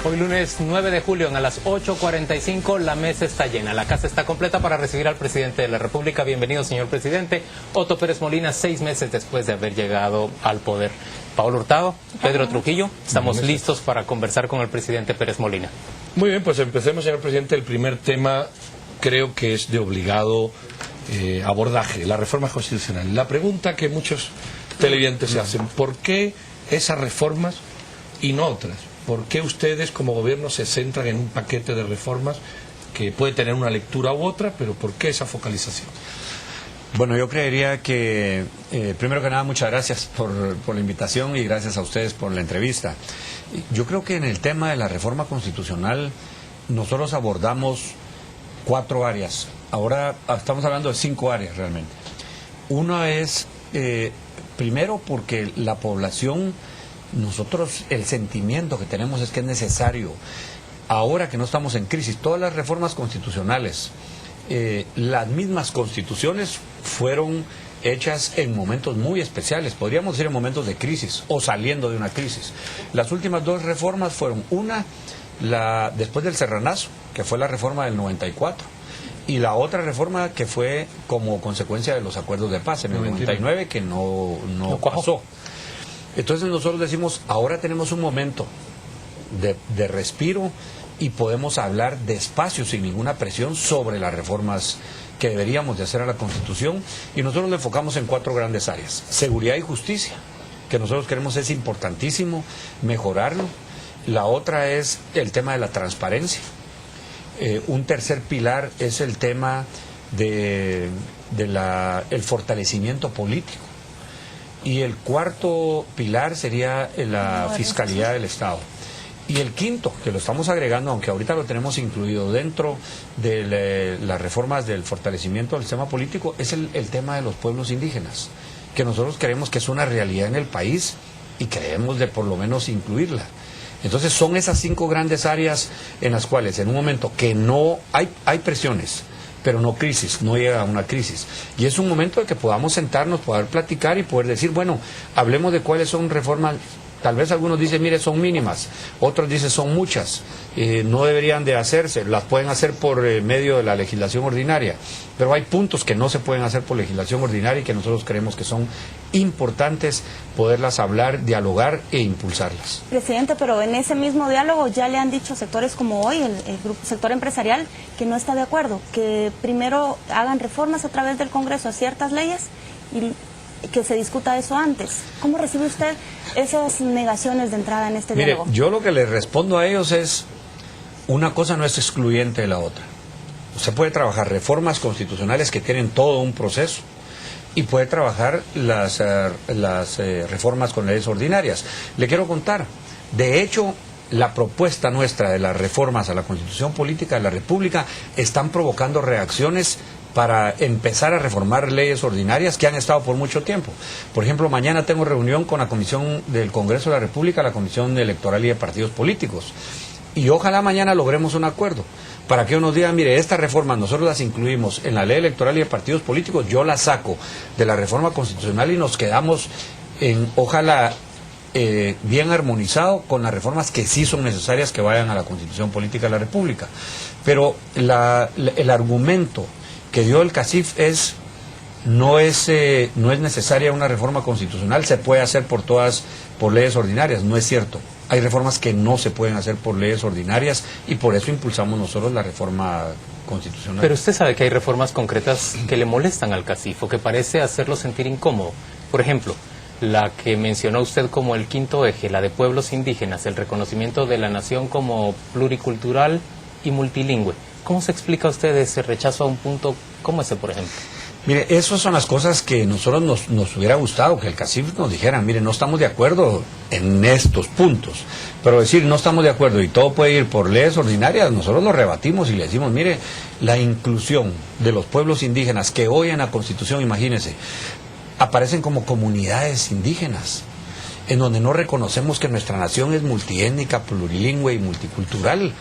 Hoy lunes 9 de julio a las 8:45 la mesa está llena. La casa está completa para recibir al presidente de la República. Bienvenido, señor presidente. Otto Pérez Molina, 6 meses después de haber llegado al poder. Paolo Hurtado, Pedro Trujillo, estamos listos para conversar con el presidente Pérez Molina. Muy bien, pues empecemos, señor presidente. El primer tema creo que es de obligado abordaje, la reforma constitucional. La pregunta que muchos televidentes se hacen: ¿por qué esas reformas y no otras? ¿Por qué ustedes como gobierno se centran en un paquete de reformas que puede tener una lectura u otra, pero por qué esa focalización? Bueno, yo creería que, primero que nada, muchas gracias por la invitación y gracias a ustedes por la entrevista. Yo creo que en el tema de la reforma constitucional nosotros abordamos 4 áreas. Ahora estamos hablando de 5 áreas realmente. Una es, primero, porque la población, nosotros el sentimiento que tenemos es que es necesario, ahora que no estamos en crisis, todas las reformas constitucionales, las mismas constituciones fueron hechas en momentos muy especiales, podríamos decir en momentos de crisis o saliendo de una crisis. Las últimas 2 reformas fueron una, después del Serranazo, que fue la reforma del 94, y la otra reforma que fue como consecuencia de los acuerdos de paz en el 99, que no pasó. Entonces nosotros decimos, ahora tenemos un momento de respiro y podemos hablar despacio, sin ninguna presión, sobre las reformas que deberíamos de hacer a la Constitución, y nosotros lo enfocamos en 4 grandes áreas. Seguridad y justicia, que nosotros creemos es importantísimo mejorarlo. La otra es el tema de la transparencia. Un tercer pilar es el tema del fortalecimiento político. Y el cuarto pilar sería la fiscalidad del Estado. Y el quinto, que lo estamos agregando, aunque ahorita lo tenemos incluido dentro de las reformas del fortalecimiento del sistema político, es el tema de los pueblos indígenas, que nosotros creemos que es una realidad en el país y creemos de por lo menos incluirla. Entonces son esas 5 grandes áreas en las cuales en un momento que no hay presiones, pero no crisis, no llega a una crisis. Y es un momento de que podamos sentarnos, poder platicar y poder decir, bueno, hablemos de cuáles son reformas. Tal vez algunos dicen, mire, son mínimas, otros dicen son muchas, no deberían de hacerse, las pueden hacer por medio de la legislación ordinaria, pero hay puntos que no se pueden hacer por legislación ordinaria y que nosotros creemos que son importantes poderlas hablar, dialogar e impulsarlas. Presidente, pero en ese mismo diálogo ya le han dicho sectores como hoy, el sector empresarial, que no está de acuerdo, que primero hagan reformas a través del Congreso a ciertas leyes y que se discuta eso antes. ¿Cómo recibe usted esas negaciones de entrada en este diálogo? Mire, yo lo que le respondo a ellos es, una cosa no es excluyente de la otra. Usted puede trabajar reformas constitucionales que tienen todo un proceso y puede trabajar las reformas con leyes ordinarias. Le quiero contar, de hecho, la propuesta nuestra de las reformas a la Constitución Política de la República están provocando reacciones para empezar a reformar leyes ordinarias que han estado por mucho tiempo. Por ejemplo, mañana tengo reunión con la Comisión del Congreso de la República, la Comisión Electoral y de Partidos Políticos, y ojalá mañana logremos un acuerdo para que unos digan, mire, estas reformas nosotros las incluimos en la ley electoral y de partidos políticos, yo las saco de la reforma constitucional y nos quedamos en, ojalá, bien armonizado con las reformas que sí son necesarias que vayan a la Constitución Política de la República. Pero el argumento que dio el CACIF no es necesaria una reforma constitucional, se puede hacer por leyes ordinarias. No es cierto. Hay reformas que no se pueden hacer por leyes ordinarias y por eso impulsamos nosotros la reforma constitucional. Pero usted sabe que hay reformas concretas que le molestan al CACIF o que parece hacerlo sentir incómodo. Por ejemplo, la que mencionó usted como el quinto eje, la de pueblos indígenas, el reconocimiento de la nación como pluricultural y multilingüe. ¿Cómo se explica usted ese rechazo a un punto como ese, por ejemplo? Mire, esas son las cosas que nosotros nos hubiera gustado que el CACIF nos dijera, mire, no estamos de acuerdo en estos puntos, pero decir no estamos de acuerdo y todo puede ir por leyes ordinarias, nosotros lo rebatimos y le decimos, mire, la inclusión de los pueblos indígenas que hoy en la Constitución, imagínense, aparecen como comunidades indígenas, en donde no reconocemos que nuestra nación es multiétnica, plurilingüe y multicultural.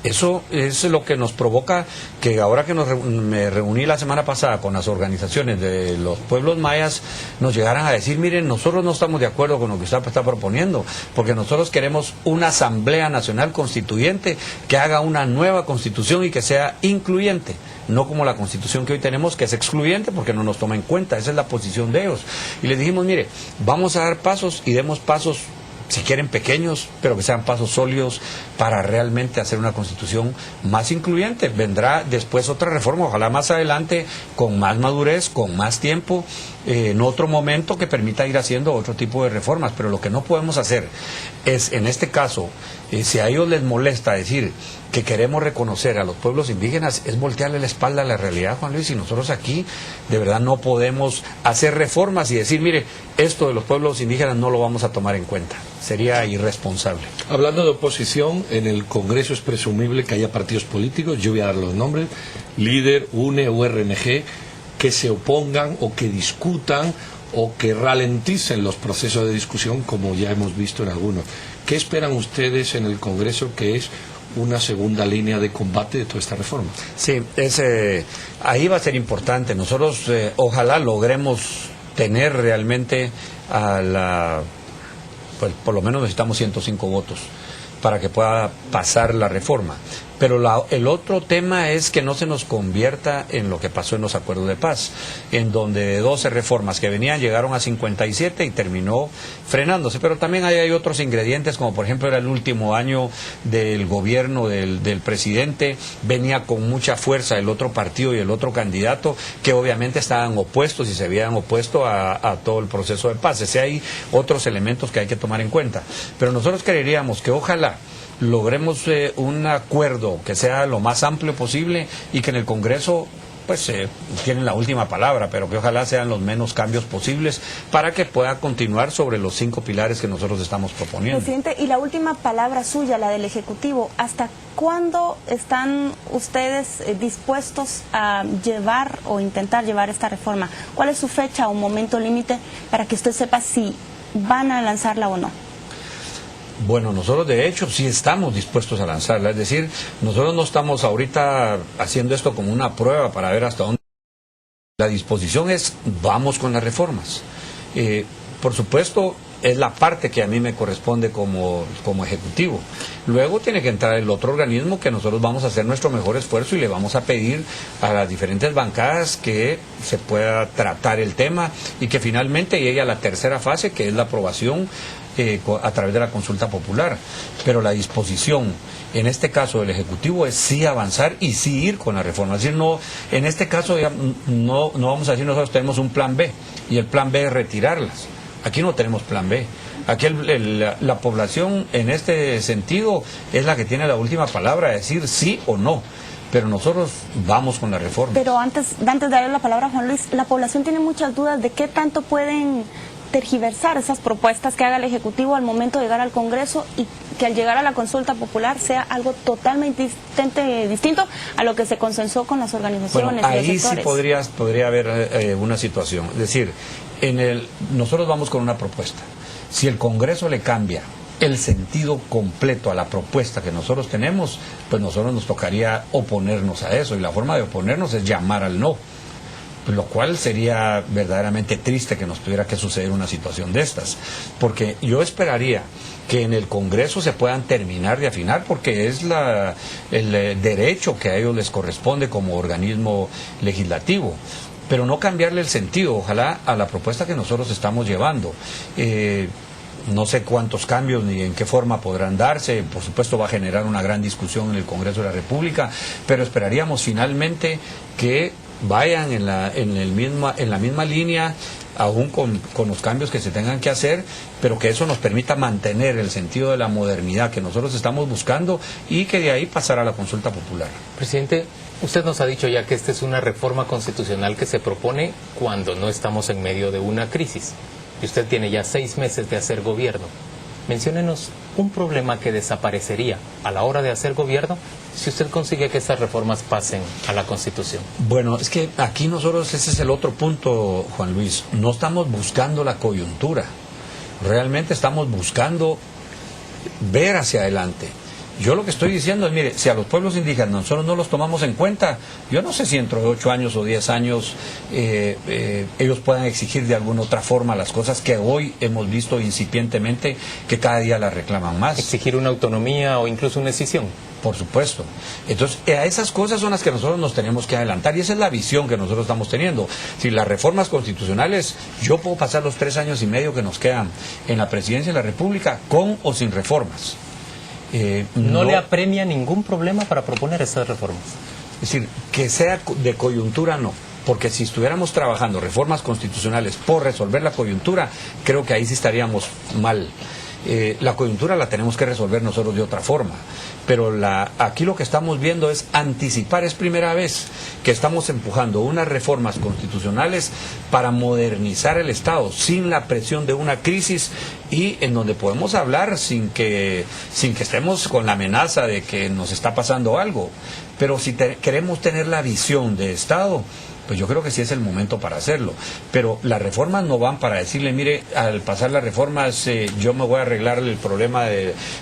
Eso es lo que nos provoca que ahora que me reuní la semana pasada con las organizaciones de los pueblos mayas, nos llegaran a decir, miren, nosotros no estamos de acuerdo con lo que usted está proponiendo, porque nosotros queremos una Asamblea Nacional Constituyente que haga una nueva constitución y que sea incluyente, no como la constitución que hoy tenemos, que es excluyente porque no nos toma en cuenta. Esa es la posición de ellos. Y les dijimos, mire, vamos a dar pasos y demos pasos, si quieren pequeños, pero que sean pasos sólidos para realmente hacer una constitución más incluyente. Vendrá después otra reforma, ojalá más adelante, con más madurez, con más tiempo, en otro momento que permita ir haciendo otro tipo de reformas. Pero lo que no podemos hacer es, en este caso, si a ellos les molesta decir que queremos reconocer a los pueblos indígenas, es voltearle la espalda a la realidad, Juan Luis, y nosotros aquí de verdad no podemos hacer reformas y decir, mire, esto de los pueblos indígenas no lo vamos a tomar en cuenta. Sería irresponsable. Hablando de oposición, en el Congreso es presumible que haya partidos políticos, yo voy a dar los nombres, Líder, UNE, URNG, que se opongan o que discutan o que ralenticen los procesos de discusión, como ya hemos visto en algunos. ¿Qué esperan ustedes en el Congreso que es una segunda línea de combate de toda esta reforma? Sí, ahí va a ser importante. Nosotros ojalá logremos tener realmente pues por lo menos necesitamos 105 votos para que pueda pasar la reforma. Pero el otro tema es que no se nos convierta en lo que pasó en los acuerdos de paz, en donde de 12 reformas que venían llegaron a 57 y terminó frenándose. Pero también hay otros ingredientes, como por ejemplo era el último año del gobierno del presidente, venía con mucha fuerza el otro partido y el otro candidato, que obviamente estaban opuestos y se habían opuesto a todo el proceso de paz. Hay otros elementos que hay que tomar en cuenta. Pero nosotros creeríamos que ojalá logremos un acuerdo que sea lo más amplio posible y que en el Congreso pues tienen la última palabra, pero que ojalá sean los menos cambios posibles para que pueda continuar sobre los 5 pilares que nosotros estamos proponiendo. Presidente, y la última palabra suya, la del Ejecutivo, ¿hasta cuándo están ustedes dispuestos a llevar o intentar llevar esta reforma? ¿Cuál es su fecha o momento límite para que usted sepa si van a lanzarla o no? Bueno, nosotros de hecho sí estamos dispuestos a lanzarla, es decir, nosotros no estamos ahorita haciendo esto como una prueba para ver hasta dónde. La disposición es, vamos con las reformas. Por supuesto, es la parte que a mí me corresponde como ejecutivo. Luego tiene que entrar el otro organismo que nosotros vamos a hacer nuestro mejor esfuerzo y le vamos a pedir a las diferentes bancadas que se pueda tratar el tema y que finalmente llegue a la tercera fase, que es la aprobación a través de la consulta popular. Pero la disposición en este caso del Ejecutivo es sí avanzar y sí ir con la reforma. Es decir, no, en este caso ya no vamos a decir nosotros tenemos un plan B y el plan B es retirarlas. Aquí no tenemos plan B. Aquí la población en este sentido es la que tiene la última palabra, decir sí o no. Pero nosotros vamos con la reforma. Pero antes de darle la palabra a Juan Luis, la población tiene muchas dudas de qué tanto pueden tergiversar esas propuestas que haga el Ejecutivo al momento de llegar al Congreso y que al llegar a la consulta popular sea algo totalmente distinto a lo que se consensó con las organizaciones. Bueno, ahí y los sectores. Sí podría haber una situación. Es decir, nosotros vamos con una propuesta. Si el Congreso le cambia el sentido completo a la propuesta que nosotros tenemos, pues nosotros nos tocaría oponernos a eso, y la forma de oponernos es llamar al no, lo cual sería verdaderamente triste que nos tuviera que suceder una situación de estas, porque yo esperaría que en el Congreso se puedan terminar de afinar, porque es el derecho que a ellos les corresponde como organismo legislativo, pero no cambiarle el sentido, ojalá, a la propuesta que nosotros estamos llevando. No sé cuántos cambios ni en qué forma podrán darse, por supuesto va a generar una gran discusión en el Congreso de la República, pero esperaríamos finalmente que vayan en la misma línea, aún con los cambios que se tengan que hacer, pero que eso nos permita mantener el sentido de la modernidad que nosotros estamos buscando y que de ahí pasar a la consulta popular. Presidente, usted nos ha dicho ya que esta es una reforma constitucional que se propone cuando no estamos en medio de una crisis. Y usted tiene ya 6 meses de hacer gobierno. Menciónenos un problema que desaparecería a la hora de hacer gobierno si usted consigue que estas reformas pasen a la Constitución. Bueno, es que aquí nosotros, ese es el otro punto, Juan Luis, no estamos buscando la coyuntura, realmente estamos buscando ver hacia adelante. Yo lo que estoy diciendo es, mire, si a los pueblos indígenas nosotros no los tomamos en cuenta, yo no sé si dentro de 8 años o 10 años ellos puedan exigir de alguna otra forma las cosas que hoy hemos visto incipientemente, que cada día las reclaman más. Exigir una autonomía o incluso una escisión. Por supuesto. Entonces, a esas cosas son las que nosotros nos tenemos que adelantar y esa es la visión que nosotros estamos teniendo. Si las reformas constitucionales, yo puedo pasar los 3 años y medio que nos quedan en la presidencia de la República con o sin reformas. ¿No le apremia ningún problema para proponer estas reformas? Es decir, que sea de coyuntura, no. Porque si estuviéramos trabajando reformas constitucionales por resolver la coyuntura, creo que ahí sí estaríamos mal. La coyuntura la tenemos que resolver nosotros de otra forma. Pero aquí lo que estamos viendo es anticipar, es primera vez que estamos empujando unas reformas constitucionales para modernizar el Estado, sin la presión de una crisis y en donde podemos hablar sin que estemos con la amenaza de que nos está pasando algo. Pero si queremos tener la visión de Estado, pues yo creo que sí es el momento para hacerlo. Pero las reformas no van para decirle, mire, al pasar las reformas yo me voy a arreglar el problema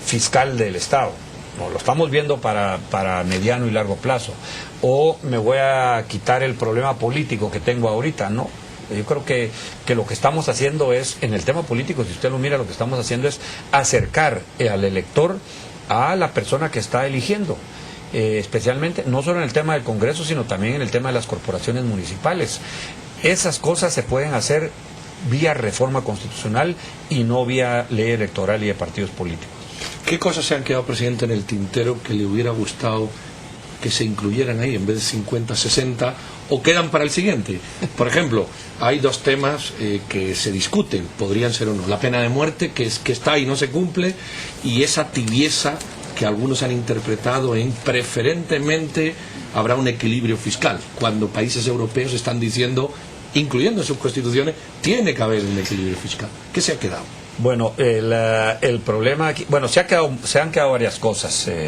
fiscal del Estado. No, lo estamos viendo para mediano y largo plazo. O me voy a quitar el problema político que tengo ahorita, no. Yo creo que lo que estamos haciendo es, en el tema político, si usted lo mira, lo que estamos haciendo es acercar al elector a la persona que está eligiendo. Especialmente, no solo en el tema del Congreso, sino también en el tema de las corporaciones municipales. Esas cosas se pueden hacer vía reforma constitucional y no vía ley electoral y de partidos políticos. ¿Qué cosas se han quedado, presidente, en el tintero que le hubiera gustado que se incluyeran ahí en vez de 50, 60 o quedan para el siguiente? Por ejemplo, hay 2 temas que se discuten, podrían ser uno, la pena de muerte, que está ahí y no se cumple, y esa tibieza que algunos han interpretado en preferentemente habrá un equilibrio fiscal, cuando países europeos están diciendo, incluyendo en sus constituciones, tiene que haber un equilibrio fiscal. ¿Qué se ha quedado? Bueno, el problema aquí, bueno, se han quedado varias cosas.